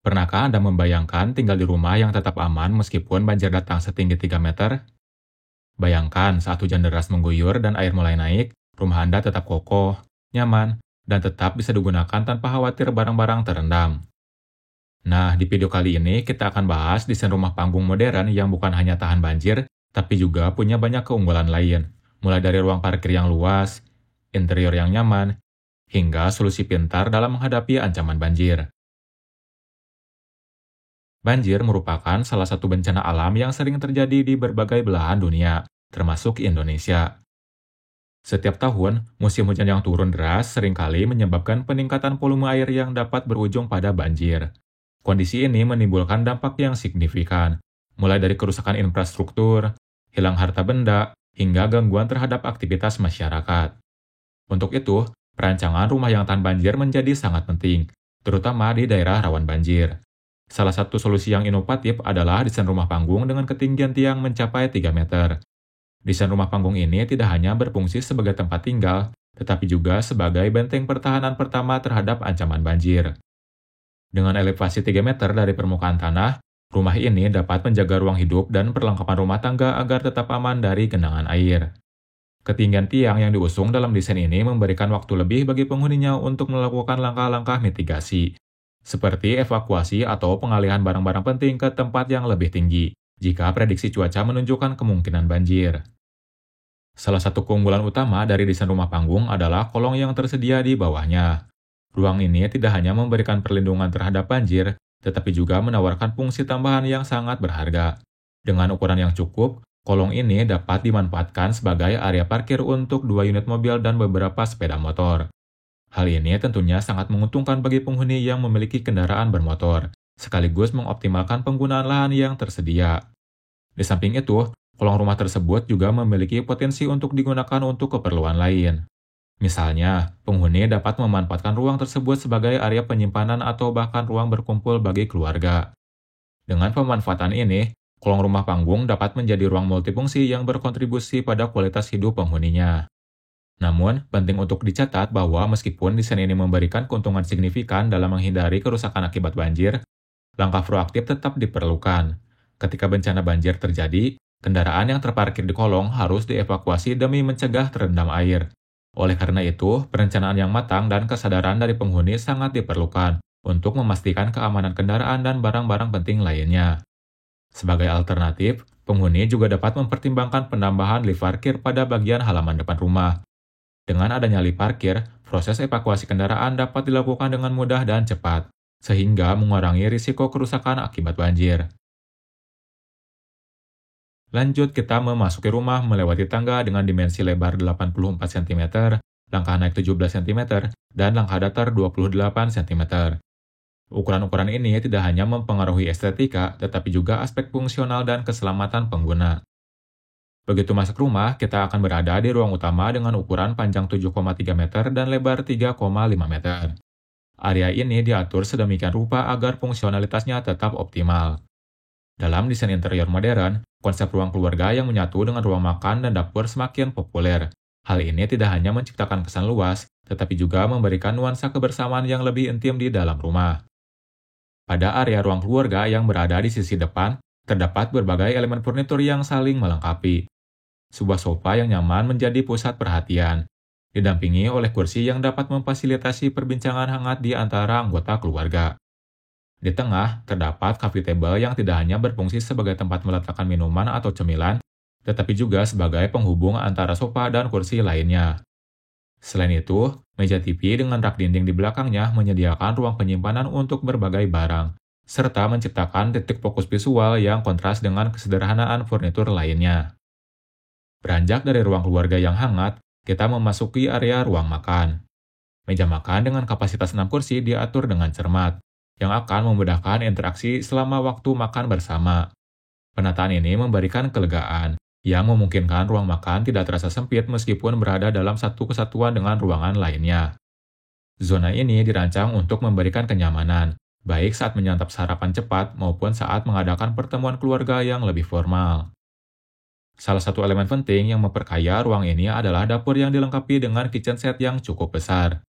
Pernahkah Anda membayangkan tinggal di rumah yang tetap aman meskipun banjir datang setinggi 3 meter? Bayangkan saat hujan deras mengguyur dan air mulai naik, rumah Anda tetap kokoh, nyaman, dan tetap bisa digunakan tanpa khawatir barang-barang terendam. Nah, di video kali ini kita akan bahas desain rumah panggung modern yang bukan hanya tahan banjir, tapi juga punya banyak keunggulan lain. Mulai dari ruang parkir yang luas, interior yang nyaman, hingga solusi pintar dalam menghadapi ancaman banjir. Banjir merupakan salah satu bencana alam yang sering terjadi di berbagai belahan dunia, termasuk Indonesia. Setiap tahun, musim hujan yang turun deras seringkali menyebabkan peningkatan volume air yang dapat berujung pada banjir. Kondisi ini menimbulkan dampak yang signifikan, mulai dari kerusakan infrastruktur, hilang harta benda, hingga gangguan terhadap aktivitas masyarakat. Untuk itu, perancangan rumah yang tahan banjir menjadi sangat penting, terutama di daerah rawan banjir. Salah satu solusi yang inovatif adalah desain rumah panggung dengan ketinggian tiang mencapai 3 meter. Desain rumah panggung ini tidak hanya berfungsi sebagai tempat tinggal, tetapi juga sebagai benteng pertahanan pertama terhadap ancaman banjir. Dengan elevasi 3 meter dari permukaan tanah, rumah ini dapat menjaga ruang hidup dan perlengkapan rumah tangga agar tetap aman dari genangan air. Ketinggian tiang yang diusung dalam desain ini memberikan waktu lebih bagi penghuninya untuk melakukan langkah-langkah mitigasi, seperti evakuasi atau pengalihan barang-barang penting ke tempat yang lebih tinggi, jika prediksi cuaca menunjukkan kemungkinan banjir. Salah satu keunggulan utama dari desain rumah panggung adalah kolong yang tersedia di bawahnya. Ruang ini tidak hanya memberikan perlindungan terhadap banjir, tetapi juga menawarkan fungsi tambahan yang sangat berharga. Dengan ukuran yang cukup, kolong ini dapat dimanfaatkan sebagai area parkir untuk 2 unit mobil dan beberapa sepeda motor. Hal ini tentunya sangat menguntungkan bagi penghuni yang memiliki kendaraan bermotor, sekaligus mengoptimalkan penggunaan lahan yang tersedia. Di samping itu, kolong rumah tersebut juga memiliki potensi untuk digunakan untuk keperluan lain. Misalnya, penghuni dapat memanfaatkan ruang tersebut sebagai area penyimpanan atau bahkan ruang berkumpul bagi keluarga. Dengan pemanfaatan ini, kolong rumah panggung dapat menjadi ruang multifungsi yang berkontribusi pada kualitas hidup penghuninya. Namun, penting untuk dicatat bahwa meskipun desain ini memberikan keuntungan signifikan dalam menghindari kerusakan akibat banjir, langkah proaktif tetap diperlukan. Ketika bencana banjir terjadi, kendaraan yang terparkir di kolong harus dievakuasi demi mencegah terendam air. Oleh karena itu, perencanaan yang matang dan kesadaran dari penghuni sangat diperlukan untuk memastikan keamanan kendaraan dan barang-barang penting lainnya. Sebagai alternatif, penghuni juga dapat mempertimbangkan penambahan lift parkir pada bagian halaman depan rumah. Dengan adanya lift parkir, proses evakuasi kendaraan dapat dilakukan dengan mudah dan cepat, sehingga mengurangi risiko kerusakan akibat banjir. Lanjut, kita memasuki rumah melewati tangga dengan dimensi lebar 84 cm, langkah naik 17 cm, dan langkah datar 28 cm. Ukuran-ukuran ini tidak hanya mempengaruhi estetika, tetapi juga aspek fungsional dan keselamatan pengguna. Begitu masuk rumah, kita akan berada di ruang utama dengan ukuran panjang 7,3 meter dan lebar 3,5 meter. Area ini diatur sedemikian rupa agar fungsionalitasnya tetap optimal. Dalam desain interior modern, konsep ruang keluarga yang menyatu dengan ruang makan dan dapur semakin populer. Hal ini tidak hanya menciptakan kesan luas, tetapi juga memberikan nuansa kebersamaan yang lebih intim di dalam rumah. Pada area ruang keluarga yang berada di sisi depan, terdapat berbagai elemen furnitur yang saling melengkapi. Sebuah sofa yang nyaman menjadi pusat perhatian, didampingi oleh kursi yang dapat memfasilitasi perbincangan hangat di antara anggota keluarga. Di tengah, terdapat coffee table yang tidak hanya berfungsi sebagai tempat meletakkan minuman atau cemilan, tetapi juga sebagai penghubung antara sofa dan kursi lainnya. Selain itu, meja TV dengan rak dinding di belakangnya menyediakan ruang penyimpanan untuk berbagai barang, serta menciptakan titik fokus visual yang kontras dengan kesederhanaan furnitur lainnya. Beranjak dari ruang keluarga yang hangat, kita memasuki area ruang makan. Meja makan dengan kapasitas 6 kursi diatur dengan cermat, yang akan memudahkan interaksi selama waktu makan bersama. Penataan ini memberikan kelegaan, yang memungkinkan ruang makan tidak terasa sempit meskipun berada dalam satu kesatuan dengan ruangan lainnya. Zona ini dirancang untuk memberikan kenyamanan, baik saat menyantap sarapan cepat maupun saat mengadakan pertemuan keluarga yang lebih formal. Salah satu elemen penting yang memperkaya ruang ini adalah dapur yang dilengkapi dengan kitchen set yang cukup besar.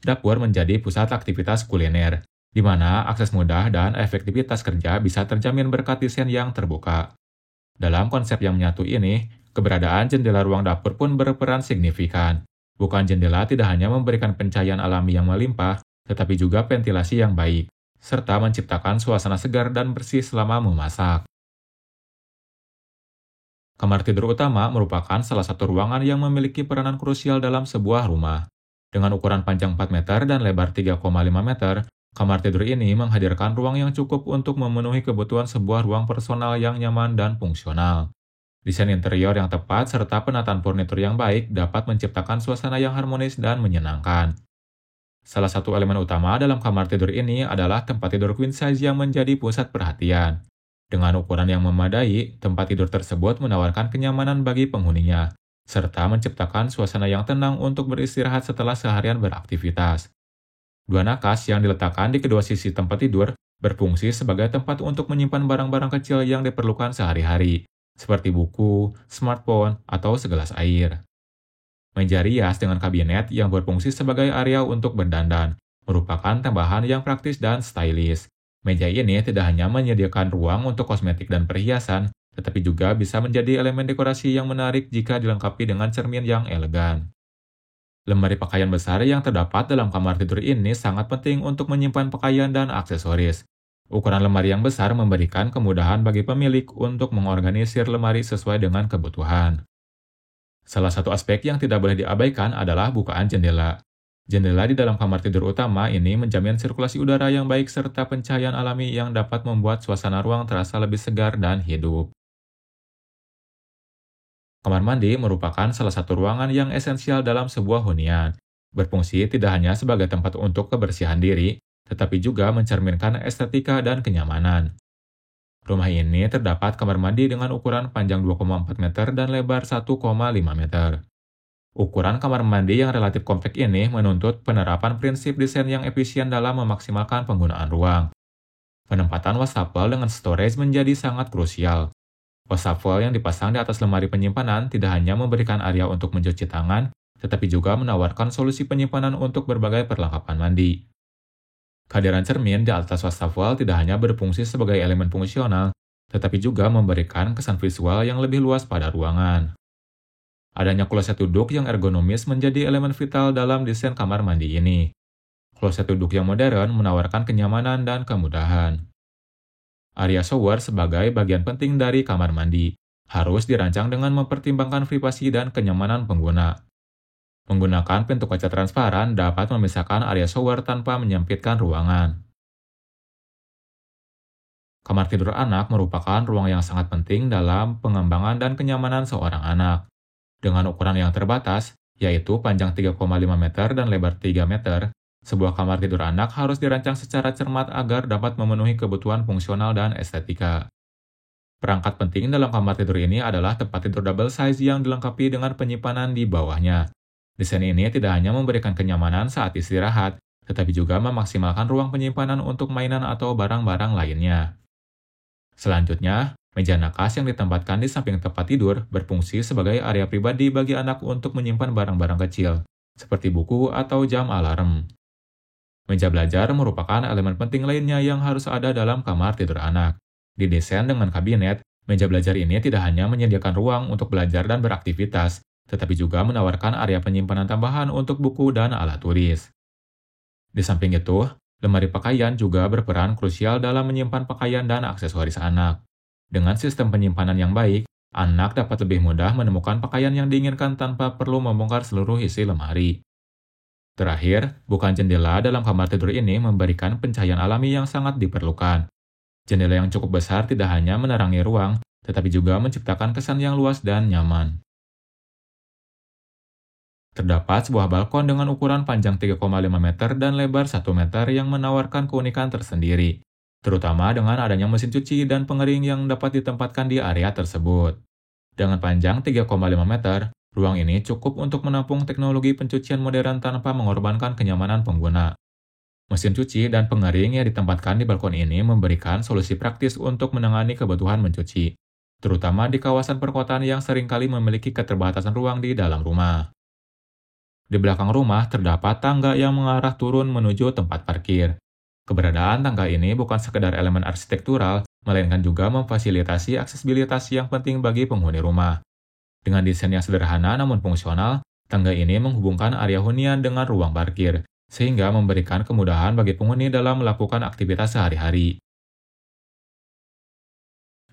Dapur menjadi pusat aktivitas kuliner, di mana akses mudah dan efektivitas kerja bisa terjamin berkat desain yang terbuka. Dalam konsep yang menyatu ini, keberadaan jendela ruang dapur pun berperan signifikan. Bukan jendela tidak hanya memberikan pencahayaan alami yang melimpah, tetapi juga ventilasi yang baik, serta menciptakan suasana segar dan bersih selama memasak. Kamar tidur utama merupakan salah satu ruangan yang memiliki peranan krusial dalam sebuah rumah. Dengan ukuran panjang 4 meter dan lebar 3,5 meter, kamar tidur ini menghadirkan ruang yang cukup untuk memenuhi kebutuhan sebuah ruang personal yang nyaman dan fungsional. Desain interior yang tepat serta penataan furnitur yang baik dapat menciptakan suasana yang harmonis dan menyenangkan. Salah satu elemen utama dalam kamar tidur ini adalah tempat tidur queen size yang menjadi pusat perhatian. Dengan ukuran yang memadai, tempat tidur tersebut menawarkan kenyamanan bagi penghuninya, serta menciptakan suasana yang tenang untuk beristirahat setelah seharian beraktivitas. Dua nakas yang diletakkan di kedua sisi tempat tidur berfungsi sebagai tempat untuk menyimpan barang-barang kecil yang diperlukan sehari-hari, seperti buku, smartphone, atau segelas air. Meja rias dengan kabinet yang berfungsi sebagai area untuk berdandan merupakan tambahan yang praktis dan stylish. Meja ini tidak hanya menyediakan ruang untuk kosmetik dan perhiasan, tetapi juga bisa menjadi elemen dekorasi yang menarik jika dilengkapi dengan cermin yang elegan. Lemari pakaian besar yang terdapat dalam kamar tidur ini sangat penting untuk menyimpan pakaian dan aksesoris. Ukuran lemari yang besar memberikan kemudahan bagi pemilik untuk mengorganisir lemari sesuai dengan kebutuhan. Salah satu aspek yang tidak boleh diabaikan adalah bukaan jendela. Jendela di dalam kamar tidur utama ini menjamin sirkulasi udara yang baik serta pencahayaan alami yang dapat membuat suasana ruang terasa lebih segar dan hidup. Kamar mandi merupakan salah satu ruangan yang esensial dalam sebuah hunian. Berfungsi tidak hanya sebagai tempat untuk kebersihan diri, tetapi juga mencerminkan estetika dan kenyamanan. Rumah ini terdapat kamar mandi dengan ukuran panjang 2,4 meter dan lebar 1,5 meter. Ukuran kamar mandi yang relatif kompak ini menuntut penerapan prinsip desain yang efisien dalam memaksimalkan penggunaan ruang. Penempatan wastafel dengan storage menjadi sangat krusial. Wastafel yang dipasang di atas lemari penyimpanan tidak hanya memberikan area untuk mencuci tangan, tetapi juga menawarkan solusi penyimpanan untuk berbagai perlengkapan mandi. Kehadiran cermin di atas wastafel tidak hanya berfungsi sebagai elemen fungsional, tetapi juga memberikan kesan visual yang lebih luas pada ruangan. Adanya kloset duduk yang ergonomis menjadi elemen vital dalam desain kamar mandi ini. Kloset duduk yang modern menawarkan kenyamanan dan kemudahan. Area shower sebagai bagian penting dari kamar mandi harus dirancang dengan mempertimbangkan privasi dan kenyamanan pengguna. Menggunakan pintu kaca transparan dapat memisahkan area shower tanpa menyempitkan ruangan. Kamar tidur anak merupakan ruang yang sangat penting dalam pengembangan dan kenyamanan seorang anak. Dengan ukuran yang terbatas, yaitu panjang 3,5 meter dan lebar 3 meter, sebuah kamar tidur anak harus dirancang secara cermat agar dapat memenuhi kebutuhan fungsional dan estetika. Perangkat penting dalam kamar tidur ini adalah tempat tidur double size yang dilengkapi dengan penyimpanan di bawahnya. Desain ini tidak hanya memberikan kenyamanan saat istirahat, tetapi juga memaksimalkan ruang penyimpanan untuk mainan atau barang-barang lainnya. Selanjutnya, meja nakas yang ditempatkan di samping tempat tidur berfungsi sebagai area pribadi bagi anak untuk menyimpan barang-barang kecil, seperti buku atau jam alarm. Meja belajar merupakan elemen penting lainnya yang harus ada dalam kamar tidur anak. Didesain dengan kabinet, meja belajar ini tidak hanya menyediakan ruang untuk belajar dan beraktivitas, tetapi juga menawarkan area penyimpanan tambahan untuk buku dan alat tulis. Di samping itu, lemari pakaian juga berperan krusial dalam menyimpan pakaian dan aksesoris anak. Dengan sistem penyimpanan yang baik, anak dapat lebih mudah menemukan pakaian yang diinginkan tanpa perlu membongkar seluruh isi lemari. Terakhir, bukaan jendela dalam kamar tidur ini memberikan pencahayaan alami yang sangat diperlukan. Jendela yang cukup besar tidak hanya menerangi ruang, tetapi juga menciptakan kesan yang luas dan nyaman. Terdapat sebuah balkon dengan ukuran panjang 3,5 meter dan lebar 1 meter yang menawarkan keunikan tersendiri, terutama dengan adanya mesin cuci dan pengering yang dapat ditempatkan di area tersebut. Dengan panjang 3,5 meter, ruang ini cukup untuk menampung teknologi pencucian modern tanpa mengorbankan kenyamanan pengguna. Mesin cuci dan pengering yang ditempatkan di balkon ini memberikan solusi praktis untuk menangani kebutuhan mencuci, terutama di kawasan perkotaan yang seringkali memiliki keterbatasan ruang di dalam rumah. Di belakang rumah terdapat tangga yang mengarah turun menuju tempat parkir. Keberadaan tangga ini bukan sekedar elemen arsitektural, melainkan juga memfasilitasi aksesibilitas yang penting bagi penghuni rumah. Dengan desain yang sederhana namun fungsional, tangga ini menghubungkan area hunian dengan ruang parkir, sehingga memberikan kemudahan bagi penghuni dalam melakukan aktivitas sehari-hari.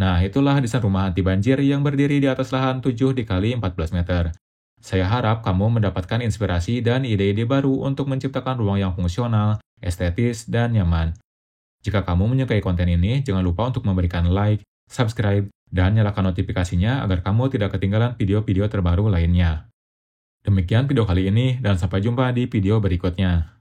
Nah, itulah desain rumah anti banjir yang berdiri di atas lahan 7 dikali 14 meter. Saya harap kamu mendapatkan inspirasi dan ide-ide baru untuk menciptakan ruang yang fungsional, estetis, dan nyaman. Jika kamu menyukai konten ini, jangan lupa untuk memberikan like, subscribe, dan nyalakan notifikasinya agar kamu tidak ketinggalan video-video terbaru lainnya. Demikian video kali ini, dan sampai jumpa di video berikutnya.